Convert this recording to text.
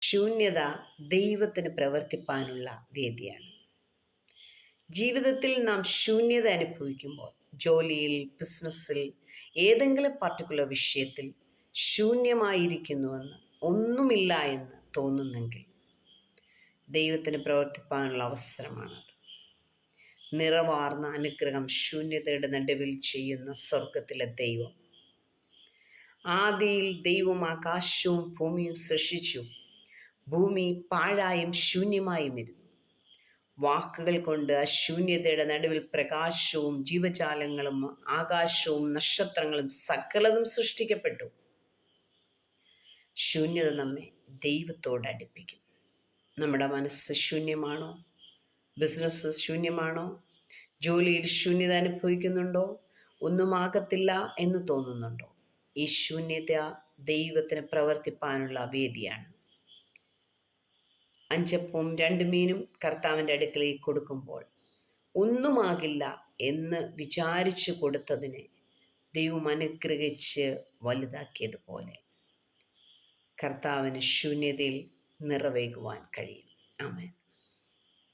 ശൂന്യത ദൈവത്തിന് പ്രവർത്തിപ്പാനുള്ള വേദിയാണ്. ജീവിതത്തിൽ നാം ശൂന്യത അനുഭവിക്കുമ്പോൾ, ജോലിയിൽ, ബിസിനസ്സിൽ, ഏതെങ്കിലും പർട്ടിക്കുലർ വിഷയത്തിൽ ശൂന്യമായിരിക്കുന്നുവെന്ന്, ഒന്നുമില്ല എന്ന് തോന്നുന്നെങ്കിൽ ദൈവത്തിന് പ്രവർത്തിപ്പാനുള്ള അവസരമാണത്. നിറവാർന്ന അനുഗ്രഹം ശൂന്യതയുടെ നടുവിൽ ചെയ്യുന്ന സ്വർഗത്തിലെ ദൈവം. ആദിയിൽ ദൈവം ആകാശവും ഭൂമിയും സൃഷ്ടിച്ചു. ഭൂമി പാഴായും ശൂന്യമായും ഇരുന്നു. വാക്കുകൾ കൊണ്ട് ആ ശൂന്യതയുടെ നടുവിൽ പ്രകാശവും ജീവജാലങ്ങളും ആകാശവും നക്ഷത്രങ്ങളും സകലതും സൃഷ്ടിക്കപ്പെട്ടു. ശൂന്യത നമ്മെ ദൈവത്തോട് അടുപ്പിക്കും. നമ്മുടെ മനസ്സ് ശൂന്യമാണോ? ബിസിനസ് ശൂന്യമാണോ? ജോലിയിൽ ശൂന്യത അനുഭവിക്കുന്നുണ്ടോ? ഒന്നുമാകത്തില്ല എന്ന് തോന്നുന്നുണ്ടോ? ഈ ശൂന്യത ദൈവത്തിന് പ്രവർത്തിപ്പാനുള്ള വേദിയാണ്. 5 അപ്പവും 2 മീനും കർത്താവിൻ്റെ അടുക്കലേക്ക് കൊടുക്കുമ്പോൾ ഒന്നുമാകില്ല എന്ന് വിചാരിച്ചു കൊടുത്തതിനെ ദൈവം അനുഗ്രഹിച്ച് വലുതാക്കിയതുപോലെ കർത്താവിന് ശൂന്യതയിൽ നിറവേകുവാൻ കഴിയും. ആമേൻ.